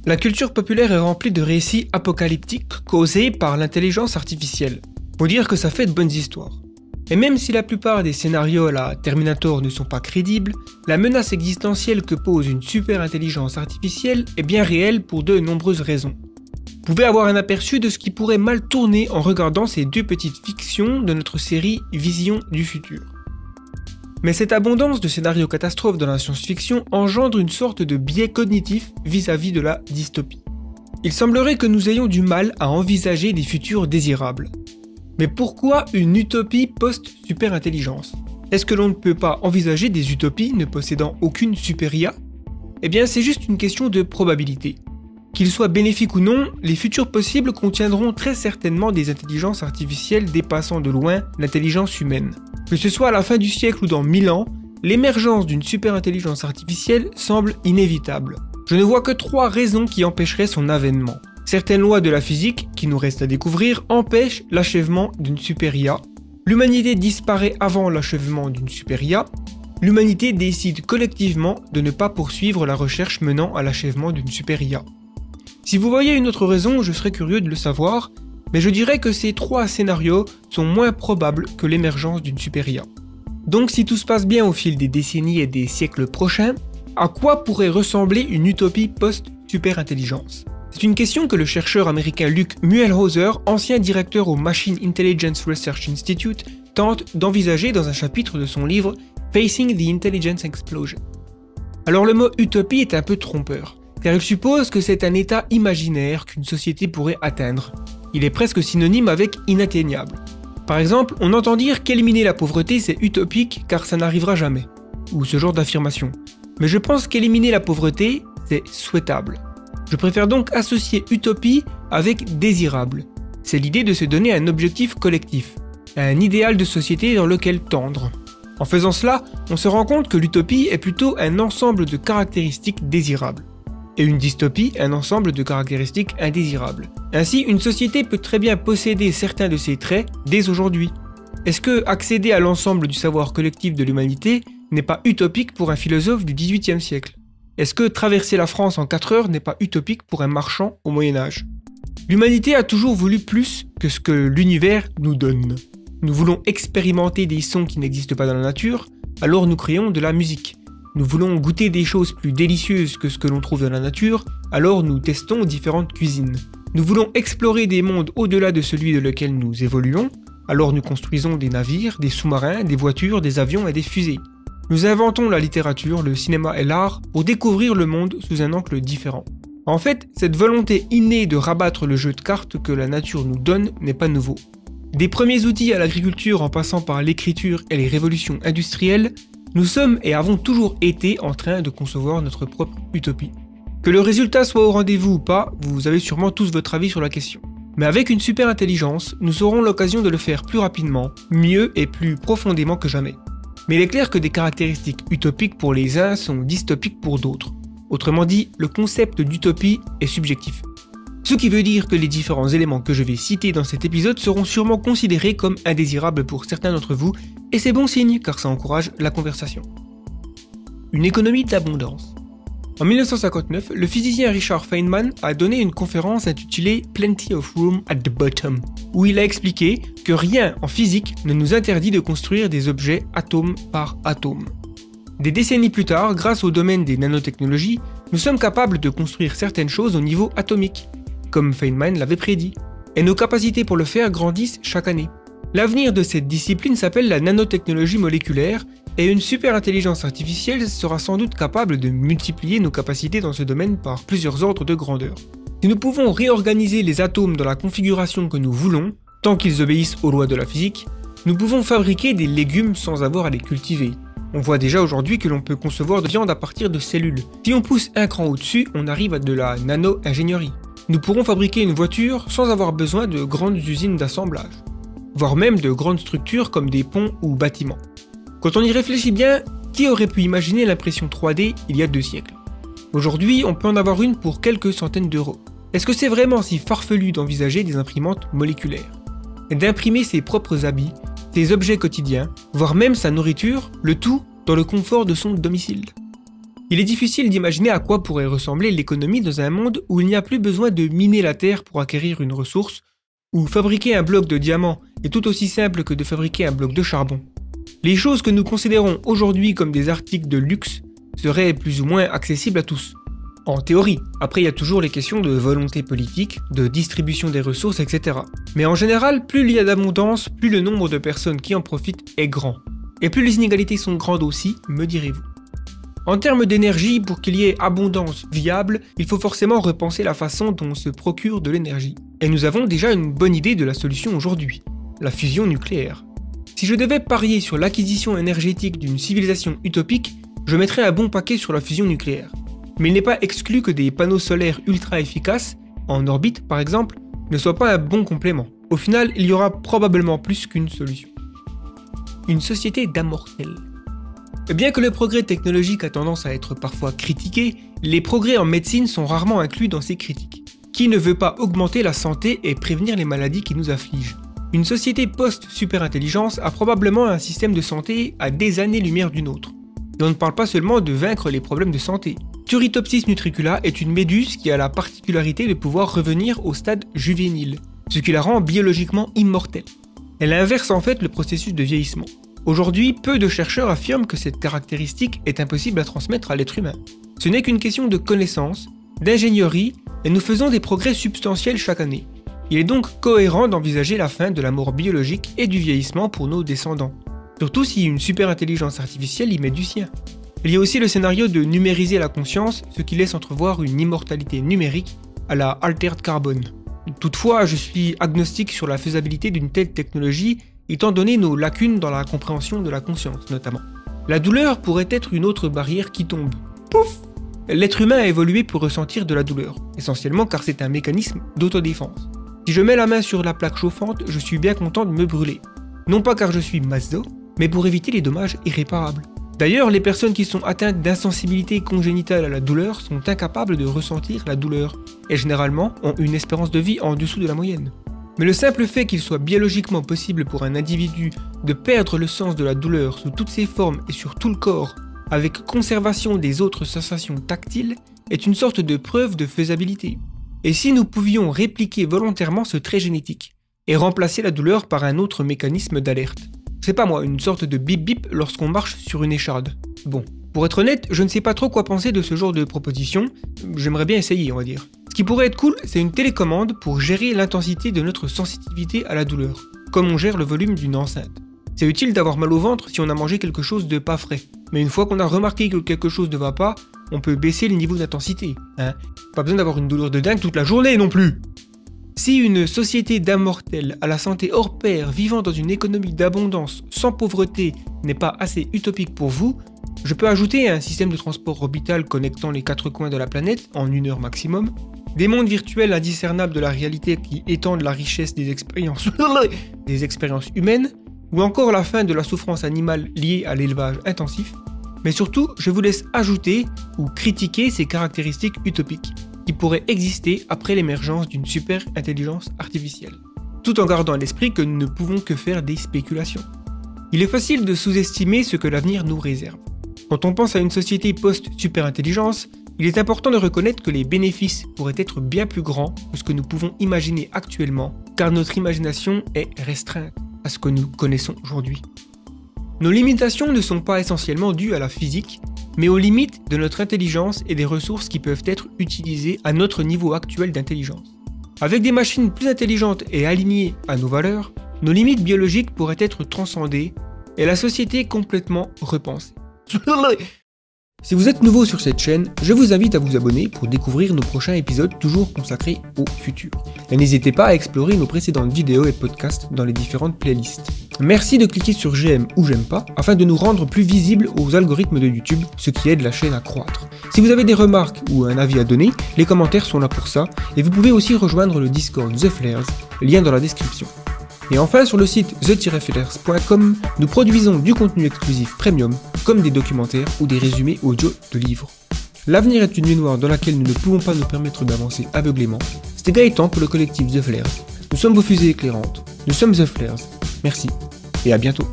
La culture populaire est remplie de récits apocalyptiques causés par l'intelligence artificielle. Faut dire que ça fait de bonnes histoires. Et même si la plupart des scénarios à la Terminator ne sont pas crédibles, la menace existentielle que pose une super intelligence artificielle est bien réelle pour de nombreuses raisons. Vous pouvez avoir un aperçu de ce qui pourrait mal tourner en regardant ces deux petites fictions de notre série Vision du futur. Mais cette abondance de scénarios catastrophes dans la science-fiction engendre une sorte de biais cognitif vis-à-vis de la dystopie. Il semblerait que nous ayons du mal à envisager des futurs désirables. Mais pourquoi une utopie post-super-intelligence? Est-ce que l'on ne peut pas envisager des utopies ne possédant aucune super-IA? Eh bien, c'est juste une question de probabilité. Qu'ils soient bénéfiques ou non, les futurs possibles contiendront très certainement des intelligences artificielles dépassant de loin l'intelligence humaine. Que ce soit à la fin du siècle ou dans 1000 ans, l'émergence d'une super-intelligence artificielle semble inévitable. Je ne vois que 3 raisons qui empêcheraient son avènement. Certaines lois de la physique, qui nous restent à découvrir, empêchent l'achèvement d'une super-IA. L'humanité disparaît avant l'achèvement d'une super-IA. L'humanité décide collectivement de ne pas poursuivre la recherche menant à l'achèvement d'une super-IA. Si vous voyez une autre raison, je serais curieux de le savoir, mais je dirais que ces 3 scénarios sont moins probables que l'émergence d'une super-IA. Donc si tout se passe bien au fil des décennies et des siècles prochains, à quoi pourrait ressembler une utopie post-super-intelligence? C'est une question que le chercheur américain Luc Muehlhauser, ancien directeur au Machine Intelligence Research Institute, tente d'envisager dans un chapitre de son livre Facing the Intelligence Explosion. Alors le mot utopie est un peu trompeur, car il suppose que c'est un état imaginaire qu'une société pourrait atteindre. Il est presque synonyme avec inatteignable. Par exemple, on entend dire qu'éliminer la pauvreté c'est utopique car ça n'arrivera jamais, ou ce genre d'affirmation. Mais je pense qu'éliminer la pauvreté, c'est souhaitable. Je préfère donc associer utopie avec désirable. C'est l'idée de se donner un objectif collectif, un idéal de société dans lequel tendre. En faisant cela, on se rend compte que l'utopie est plutôt un ensemble de caractéristiques désirables. Et une dystopie, un ensemble de caractéristiques indésirables. Ainsi, une société peut très bien posséder certains de ces traits dès aujourd'hui. Est-ce que accéder à l'ensemble du savoir collectif de l'humanité n'est pas utopique pour un philosophe du XVIIIe siècle? Est-ce que traverser la France en 4 heures n'est pas utopique pour un marchand au Moyen-Âge? L'humanité a toujours voulu plus que ce que l'univers nous donne. Nous voulons expérimenter des sons qui n'existent pas dans la nature, alors nous créons de la musique. Nous voulons goûter des choses plus délicieuses que ce que l'on trouve dans la nature, alors nous testons différentes cuisines. Nous voulons explorer des mondes au-delà de celui dans lequel nous évoluons, alors nous construisons des navires, des sous-marins, des voitures, des avions et des fusées. Nous inventons la littérature, le cinéma et l'art pour découvrir le monde sous un angle différent. En fait, cette volonté innée de rabattre le jeu de cartes que la nature nous donne n'est pas nouveau. Des premiers outils à l'agriculture en passant par l'écriture et les révolutions industrielles, nous sommes et avons toujours été en train de concevoir notre propre utopie. Que le résultat soit au rendez-vous ou pas, vous avez sûrement tous votre avis sur la question. Mais avec une super intelligence, nous aurons l'occasion de le faire plus rapidement, mieux et plus profondément que jamais. Mais il est clair que des caractéristiques utopiques pour les uns sont dystopiques pour d'autres. Autrement dit, le concept d'utopie est subjectif. Ce qui veut dire que les différents éléments que je vais citer dans cet épisode seront sûrement considérés comme indésirables pour certains d'entre vous, et c'est bon signe car ça encourage la conversation. Une économie d'abondance. En 1959, le physicien Richard Feynman a donné une conférence intitulée Plenty of Room at the Bottom, où il a expliqué que rien en physique ne nous interdit de construire des objets atome par atome. Des décennies plus tard, grâce au domaine des nanotechnologies, nous sommes capables de construire certaines choses au niveau atomique, comme Feynman l'avait prédit, et nos capacités pour le faire grandissent chaque année. L'avenir de cette discipline s'appelle la nanotechnologie moléculaire, et une super intelligence artificielle sera sans doute capable de multiplier nos capacités dans ce domaine par plusieurs ordres de grandeur. Si nous pouvons réorganiser les atomes dans la configuration que nous voulons, tant qu'ils obéissent aux lois de la physique, nous pouvons fabriquer des légumes sans avoir à les cultiver. On voit déjà aujourd'hui que l'on peut concevoir de viande à partir de cellules. Si on pousse un cran au-dessus, on arrive à de la nano-ingénierie. Nous pourrons fabriquer une voiture sans avoir besoin de grandes usines d'assemblage, voire même de grandes structures comme des ponts ou bâtiments. Quand on y réfléchit bien, qui aurait pu imaginer l'impression 3D il y a 2 siècles? Aujourd'hui, on peut en avoir une pour quelques centaines d'euros. Est-ce que c'est vraiment si farfelu d'envisager des imprimantes moléculaires? Et d'imprimer ses propres habits, ses objets quotidiens, voire même sa nourriture, le tout dans le confort de son domicile? Il est difficile d'imaginer à quoi pourrait ressembler l'économie dans un monde où il n'y a plus besoin de miner la terre pour acquérir une ressource, où fabriquer un bloc de diamant est tout aussi simple que de fabriquer un bloc de charbon. Les choses que nous considérons aujourd'hui comme des articles de luxe seraient plus ou moins accessibles à tous. En théorie, après il y a toujours les questions de volonté politique, de distribution des ressources, etc. Mais en général, plus il y a d'abondance, plus le nombre de personnes qui en profitent est grand. Et plus les inégalités sont grandes aussi, me direz-vous. En termes d'énergie, pour qu'il y ait abondance viable, il faut forcément repenser la façon dont on se procure de l'énergie. Et nous avons déjà une bonne idée de la solution aujourd'hui, la fusion nucléaire. Si je devais parier sur l'acquisition énergétique d'une civilisation utopique, je mettrais un bon paquet sur la fusion nucléaire. Mais il n'est pas exclu que des panneaux solaires ultra efficaces, en orbite par exemple, ne soient pas un bon complément. Au final, il y aura probablement plus qu'une solution. Une société d'immortels. Bien que le progrès technologique a tendance à être parfois critiqué, les progrès en médecine sont rarement inclus dans ces critiques. Qui ne veut pas augmenter la santé et prévenir les maladies qui nous affligent? Une société post-superintelligence a probablement un système de santé à des années-lumière d'une autre. Et on ne parle pas seulement de vaincre les problèmes de santé. Turritopsis nutricula est une méduse qui a la particularité de pouvoir revenir au stade juvénile, ce qui la rend biologiquement immortelle. Elle inverse en fait le processus de vieillissement. Aujourd'hui, peu de chercheurs affirment que cette caractéristique est impossible à transmettre à l'être humain. Ce n'est qu'une question de connaissance, d'ingénierie, et nous faisons des progrès substantiels chaque année. Il est donc cohérent d'envisager la fin de la mort biologique et du vieillissement pour nos descendants. Surtout si une super-intelligence artificielle y met du sien. Il y a aussi le scénario de numériser la conscience, ce qui laisse entrevoir une immortalité numérique à la Altered Carbon. Toutefois, je suis agnostique sur la faisabilité d'une telle technologie, étant donné nos lacunes dans la compréhension de la conscience notamment. La douleur pourrait être une autre barrière qui tombe. Pouf! L'être humain a évolué pour ressentir de la douleur, essentiellement car c'est un mécanisme d'autodéfense. Si je mets la main sur la plaque chauffante, je suis bien content de me brûler. Non pas car je suis maso, mais pour éviter les dommages irréparables. D'ailleurs, les personnes qui sont atteintes d'insensibilité congénitale à la douleur sont incapables de ressentir la douleur, et généralement ont une espérance de vie en dessous de la moyenne. Mais le simple fait qu'il soit biologiquement possible pour un individu de perdre le sens de la douleur sous toutes ses formes et sur tout le corps, avec conservation des autres sensations tactiles, est une sorte de preuve de faisabilité. Et si nous pouvions répliquer volontairement ce trait génétique, et remplacer la douleur par un autre mécanisme d'alerte? C'est pas moi, une sorte de bip bip lorsqu'on marche sur une écharde. Bon, pour être honnête, je ne sais pas trop quoi penser de ce genre de proposition, j'aimerais bien essayer on va dire. Ce qui pourrait être cool, c'est une télécommande pour gérer l'intensité de notre sensibilité à la douleur, comme on gère le volume d'une enceinte. C'est utile d'avoir mal au ventre si on a mangé quelque chose de pas frais. Mais une fois qu'on a remarqué que quelque chose ne va pas, on peut baisser le niveau d'intensité. Pas besoin d'avoir une douleur de dingue toute la journée non plus. Si une société d'immortels à la santé hors pair vivant dans une économie d'abondance sans pauvreté n'est pas assez utopique pour vous, je peux ajouter un système de transport orbital connectant les quatre coins de la planète en 1 heure maximum, des mondes virtuels indiscernables de la réalité qui étendent la richesse des expériences humaines, ou encore la fin de la souffrance animale liée à l'élevage intensif. Mais surtout, je vous laisse ajouter ou critiquer ces caractéristiques utopiques qui pourraient exister après l'émergence d'une super intelligence artificielle, tout en gardant à l'esprit que nous ne pouvons que faire des spéculations. Il est facile de sous-estimer ce que l'avenir nous réserve. Quand on pense à une société post-super-intelligence, il est important de reconnaître que les bénéfices pourraient être bien plus grands que ce que nous pouvons imaginer actuellement, car notre imagination est restreinte à ce que nous connaissons aujourd'hui. Nos limitations ne sont pas essentiellement dues à la physique, mais aux limites de notre intelligence et des ressources qui peuvent être utilisées à notre niveau actuel d'intelligence. Avec des machines plus intelligentes et alignées à nos valeurs, nos limites biologiques pourraient être transcendées et la société complètement repensée. Si vous êtes nouveau sur cette chaîne, je vous invite à vous abonner pour découvrir nos prochains épisodes toujours consacrés au futur. Et n'hésitez pas à explorer nos précédentes vidéos et podcasts dans les différentes playlists. Merci de cliquer sur j'aime ou j'aime pas afin de nous rendre plus visibles aux algorithmes de YouTube, ce qui aide la chaîne à croître. Si vous avez des remarques ou un avis à donner, les commentaires sont là pour ça et vous pouvez aussi rejoindre le Discord The Flares, lien dans la description. Et enfin, sur le site the-flares.com, nous produisons du contenu exclusif premium, comme des documentaires ou des résumés audio de livres. L'avenir est une nuit noire dans laquelle nous ne pouvons pas nous permettre d'avancer aveuglément. C'était Gaëtan pour le collectif The Flares. Nous sommes vos fusées éclairantes. Nous sommes The Flares. Merci et à bientôt.